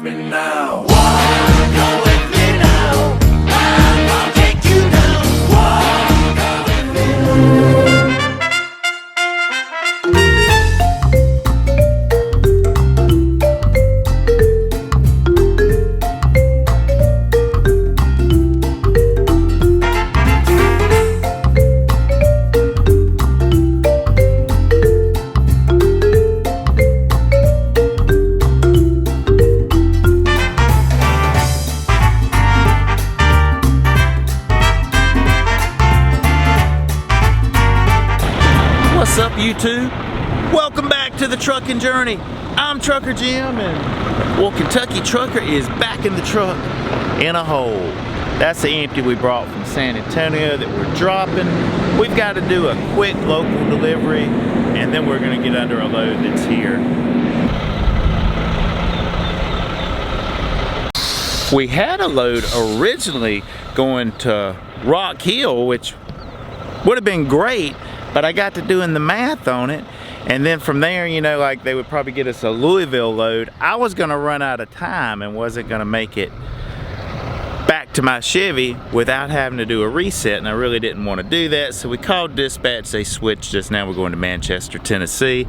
with me now. Go with me now. I'll take you down. Go with me. What's up, YouTube? Welcome back to the trucking journey. I'm Trucker Jim, and well, Kentucky Trucker is back in the truck in a hole. That's the empty we brought from San Antonio that we're dropping. We've got to do a quick local delivery, and then we're going to get under a load that's here. We had a load originally going to Rock Hill, which would have been great, but I got to doing the math on it, and then from there, you know, like they would probably get us a Louisville load. I was gonna run out of time and wasn't gonna make it back to my Chevy without having to do a reset, and I really didn't want to do that, so we called dispatch. They switched us. Now we're going to Manchester, Tennessee,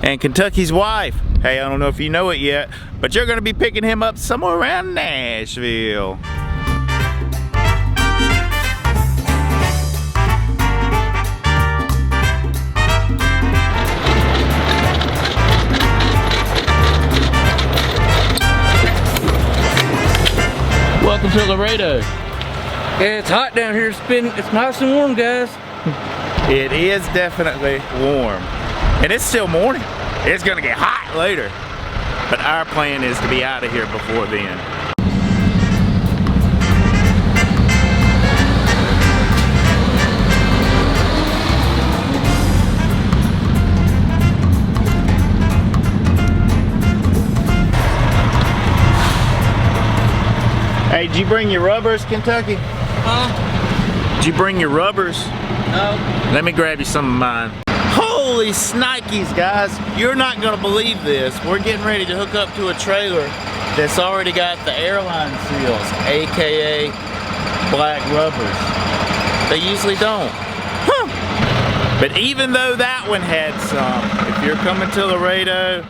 and Kentucky's wife, hey, I don't know if you know it yet, but you're gonna be picking him up somewhere around Nashville. Welcome to Laredo. Yeah, it's hot down here. It's nice and warm, guys. It is definitely warm. And it's still morning. It's gonna get hot later. But our plan is to be out of here before then. Hey, did you bring your rubbers, Kentucky? Huh? Did you bring your rubbers? No. Let me grab you some of mine. Holy snikes, guys. You're not gonna believe this. We're getting ready to hook up to a trailer that's already got the airline seals, AKA black rubbers. They usually don't. Huh. But even though that one had some, if you're coming to Laredo,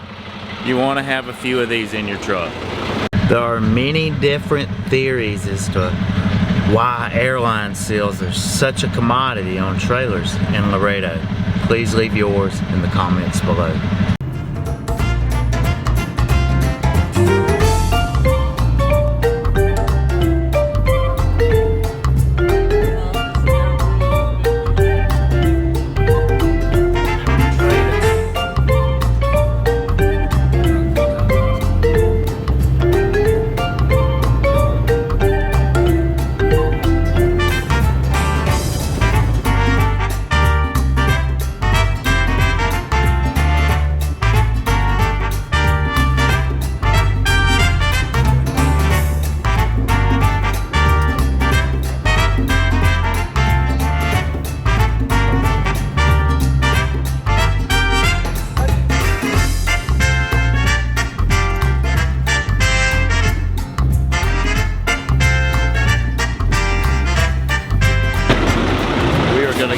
you wanna have a few of these in your truck. There are many different theories as to why airline seals are such a commodity on trailers in Laredo. Please leave yours in the comments below.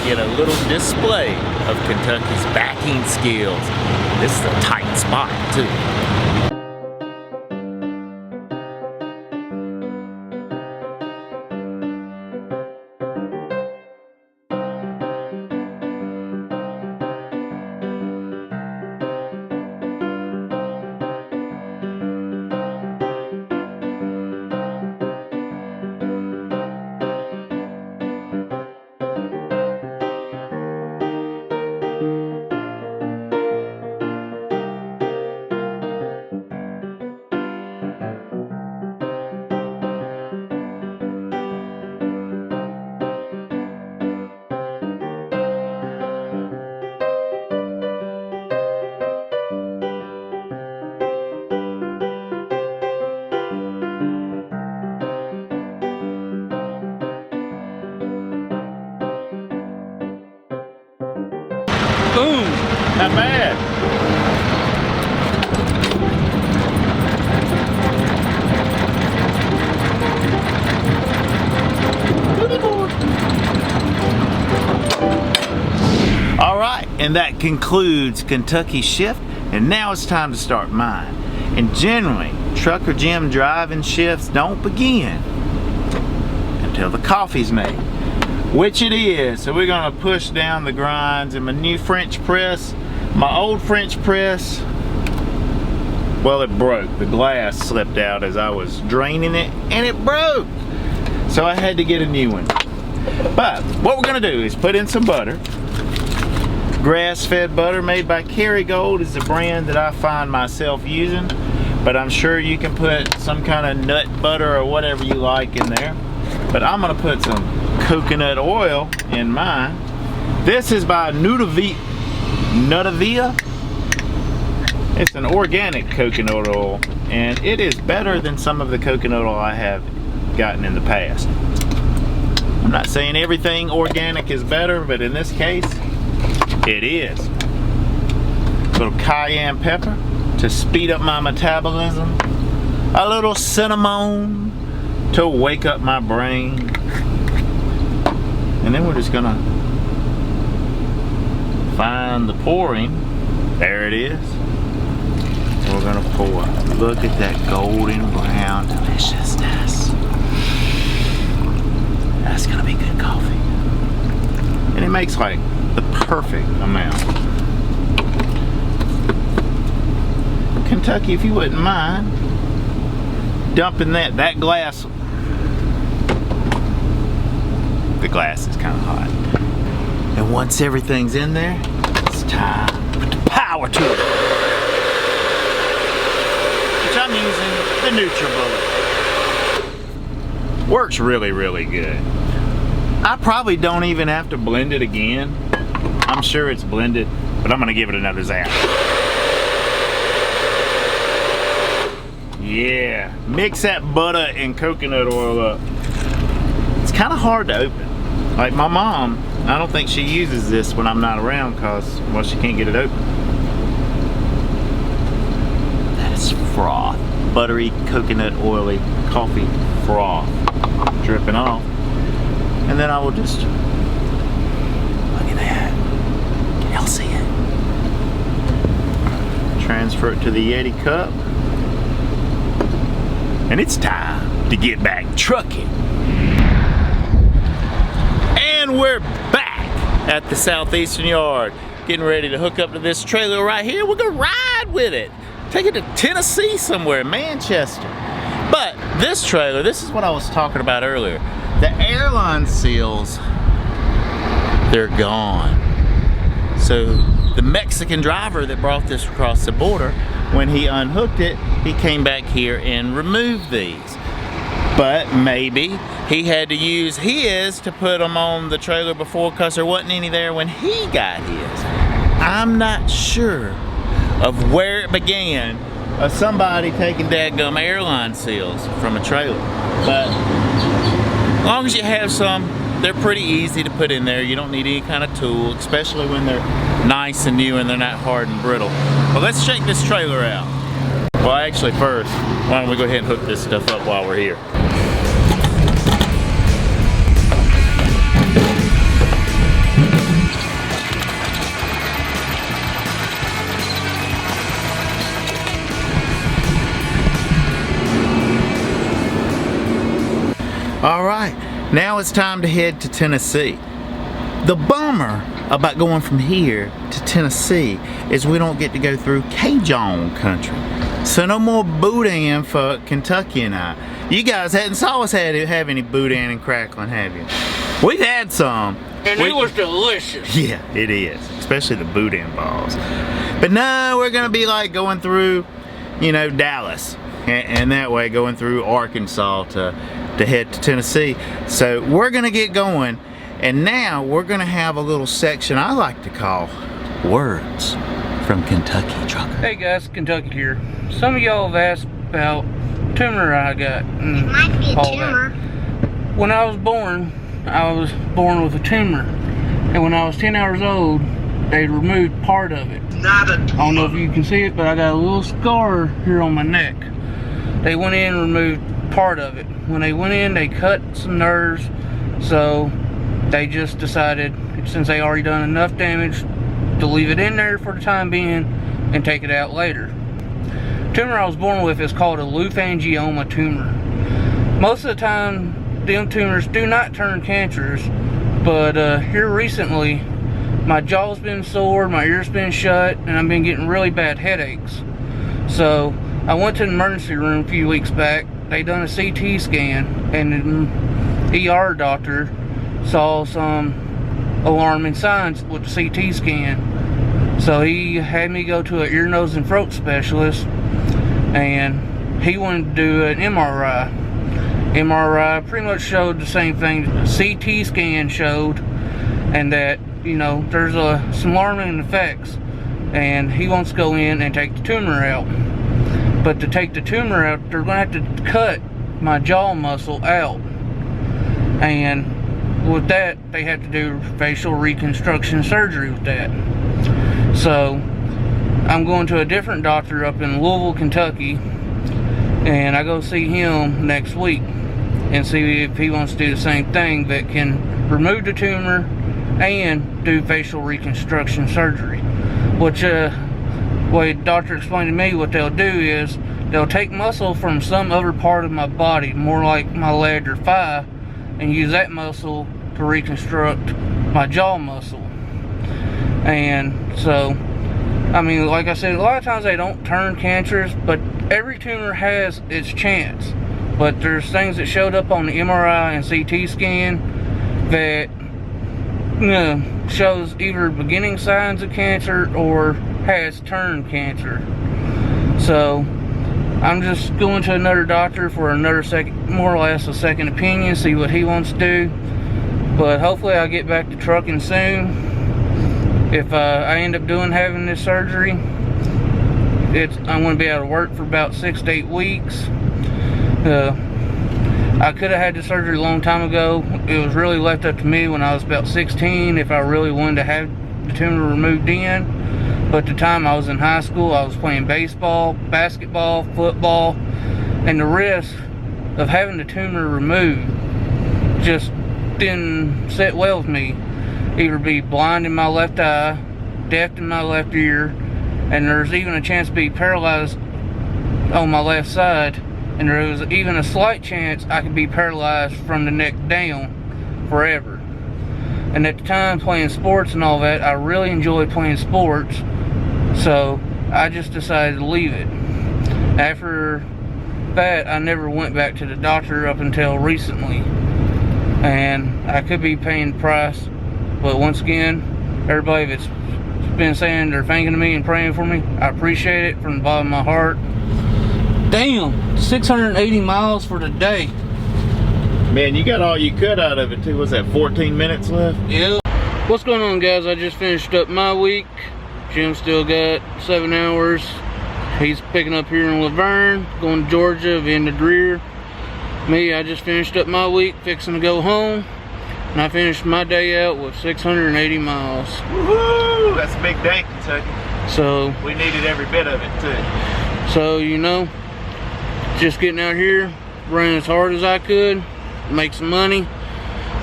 Get a little display of Kentucky's backing skills. This is a tight spot too. Boom. Not bad. And that concludes Kentucky's shift, and now it's time to start mine. And generally, Trucker Jim driving shifts don't begin until the coffee's made, which it is. So we're gonna push down the grinds in my new French press. My old French press, well, it broke. The glass slipped out as I was draining it, and it broke. So I had to get a new one. But what we're gonna do is put in some butter. Grass-fed butter made by Kerrygold is the brand that I find myself using, but I'm sure you can put some kind of nut butter or whatever you like in there. But I'm gonna put some coconut oil in mine. This is by Nutavia. It's an organic coconut oil, and it is better than some of the coconut oil I have gotten in the past. I'm not saying everything organic is better, but in this case, it is. A little cayenne pepper to speed up my metabolism. A little cinnamon to wake up my brain. And then we're just gonna find the pouring. There it is. We're gonna pour. Look at that golden brown deliciousness. That's gonna be good coffee. And it makes like the perfect amount. Kentucky, if you wouldn't mind dumping that glass. The glass is kind of hot. And once everything's in there, it's time to put the power to it. Which I'm using the NutriBullet. Works really, really good. I probably don't even have to blend it again. I'm sure it's blended, but I'm gonna give it another zap. Yeah, mix that butter and coconut oil up. It's kind of hard to open. Like my mom, I don't think she uses this when I'm not around because, well, she can't get it open. That is froth. Buttery, coconut oily coffee froth dripping off. And then I will just, look at that. Can y'all see it? Transfer it to the Yeti cup. And it's time to get back trucking. And we're back at the Southeastern Yard, getting ready to hook up to this trailer right here. We're gonna ride with it. Take it to Tennessee somewhere, Manchester. But this trailer, this is what I was talking about earlier. The airline seals, they're gone. So the Mexican driver that brought this across the border, when he unhooked it, he came back here and removed these. But maybe he had to use his to put them on the trailer before because there wasn't any there when he got his. I'm not sure of where it began of somebody taking dadgum airline seals from a trailer. But as long as you have some, they're pretty easy to put in there. You don't need any kind of tool, especially when they're nice and new and they're not hard and brittle. Well, let's shake this trailer out. Well, actually first, why don't we go ahead and hook this stuff up while we're here. All right, now it's time to head to Tennessee. The bummer about going from here to Tennessee is we don't get to go through Cajun country. So no more boudin for Kentucky and I. You guys hadn't saw us have any boudin and crackling, have you? We've had some. And it was delicious. Yeah, it is, especially the boudin balls. But no, we're gonna be like going through, you know, Dallas. And that way going through Arkansas to head to Tennessee. So we're gonna get going, and now we're gonna have a little section I like to call Words from Kentucky Trucker. Hey guys, Kentucky here. Some of y'all have asked about tumor I got. It might be a tumor. When I was born with a tumor. And when I was 10 hours old, they removed part of it. Not a tumor. I don't know if you can see it, but I got a little scar here on my neck. They went in and removed part of it. When they went in, they cut some nerves, so they just decided, since they already done enough damage, to leave it in there for the time being and take it out later. Tumor I was born with is called a leufangioma tumor. Most of the time, them tumors do not turn cancerous, but here recently, my jaw's been sore, my ear's been shut, and I've been getting really bad headaches. So I went to the emergency room a few weeks back. They done a CT scan, and the ER doctor saw some alarming signs with the CT scan. So he had me go to an ear, nose, and throat specialist, and he wanted to do an MRI. MRI pretty much showed the same thing the CT scan showed, and that, you know, there's some alarming effects, and he wants to go in and take the tumor out. But to take the tumor out, they're going to have to cut my jaw muscle out, and with that, they have to do facial reconstruction surgery with that. So I'm going to a different doctor up in Louisville, Kentucky, and I go see him next week and see if he wants to do the same thing, that can remove the tumor and do facial reconstruction surgery. Which way the doctor explained to me, what they'll do is they'll take muscle from some other part of my body, more like my leg or thigh, and use that muscle to reconstruct my jaw muscle. And so, I mean, like I said, a lot of times they don't turn cancerous, but every tumor has its chance. But there's things that showed up on the MRI and CT scan that, you know, shows either beginning signs of cancer or has turned cancer. So I'm just going to another doctor for another more or less a second opinion, see what he wants to do. But hopefully I'll get back to trucking soon. If I end up having this surgery, I'm going to be out of work for about 6 to 8 weeks. I could have had the surgery a long time ago. It was really left up to me when I was about 16 if I really wanted to have the tumor removed in. But at the time I was in high school, I was playing baseball, basketball, football, and the risk of having the tumor removed just didn't sit well with me. Either be blind in my left eye, deaf in my left ear, and there's even a chance to be paralyzed on my left side, and there was even a slight chance I could be paralyzed from the neck down forever. And at the time, playing sports and all that, I really enjoyed playing sports, so I just decided to leave it. After that, I never went back to the doctor up until recently, and I could be paying the price. But once again, everybody that's been saying they're thanking me and praying for me, I appreciate it from the bottom of my heart. Damn, 680 miles for the day. Man, you got all you could out of it too. What's that, 14 minutes left? Yeah. What's going on, guys? I just finished up my week. Jim still got 7 hours. He's picking up here in Laverne, going to Georgia, then to Greer. Me, I just finished up my week, fixing to go home. And I finished my day out with 680 miles. Woohoo! That's a big day, Kentucky. So we needed every bit of it too. So, you know, just getting out here, running as hard as I could, make some money.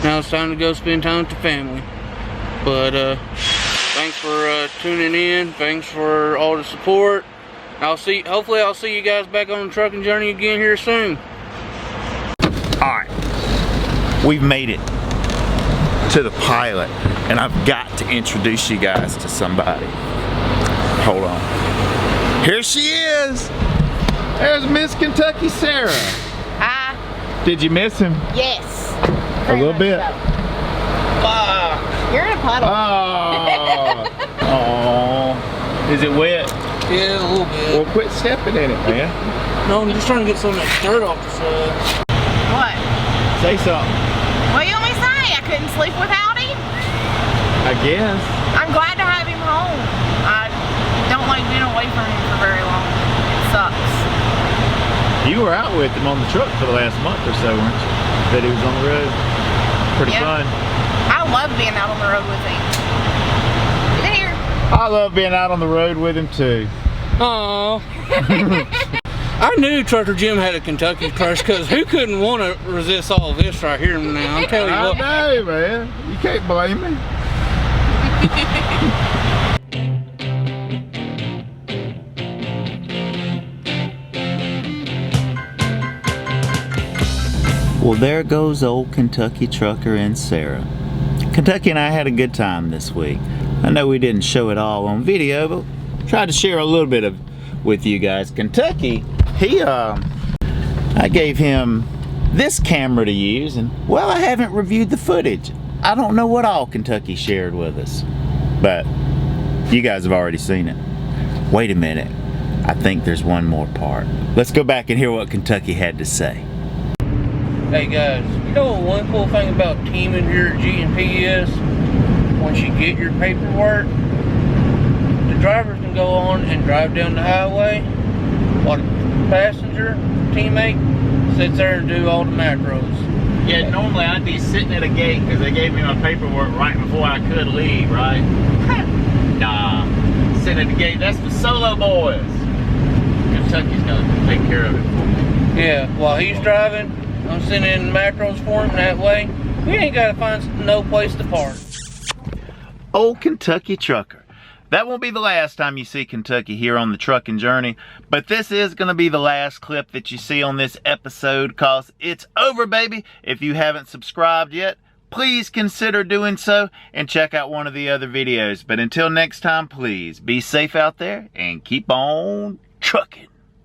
Now it's time to go spend time with the family. But thanks for tuning in. Thanks for all the support. Hopefully I'll see you guys back on the trucking journey again here soon. Alright, we've made it to the pilot, and I've got to introduce you guys to somebody. Hold on. Here she is. There's Miss Kentucky Sarah. Hi. Did you miss him? Yes. A little bit. You're in a puddle. Oh. Is it wet? Yeah, a little bit. Well, quit stepping in it, man. No, I'm just trying to get some of that dirt off the side. What? Say something. What do you want me to say? I couldn't sleep without him? I guess. I'm glad to have him home. I don't like being away from him for very long. It sucks. You were out with him on the truck for the last month or so, weren't you? That he was on the road. Pretty fun. I love being out on the road with him. Get here. I love being out on the road with him too. Aww. I knew Trucker Jim had a Kentucky crush, because who couldn't want to resist all this right here now? I'm telling you what. I know, man. You can't blame me. Well, there goes old Kentucky trucker and Sarah. Kentucky and I had a good time this week. I know we didn't show it all on video, but tried to share a little bit of with you guys. Kentucky, I gave him this camera to use, and well, I haven't reviewed the footage. I don't know what all Kentucky shared with us, but you guys have already seen it. Wait a minute, I think there's one more part. Let's go back and hear what Kentucky had to say. Hey guys, you know what one cool thing about teaming here at G&P is? Once you get your paperwork, the drivers can go on and drive down the highway while the passenger teammate sits there and do all the macros. Yeah, normally I'd be sitting at a gate because they gave me my paperwork right before I could leave, right? Nah, sitting at the gate, that's for solo boys. Kentucky's gonna take care of it for me. Yeah, while he's driving, I'm sending in macros for him. That way, we ain't gotta find no place to park. Old Kentucky trucker. That won't be the last time you see Kentucky here on the trucking journey, but this is going to be the last clip that you see on this episode, cause it's over, baby. If you haven't subscribed yet, please consider doing so and check out one of the other videos. But until next time, please be safe out there and keep on trucking.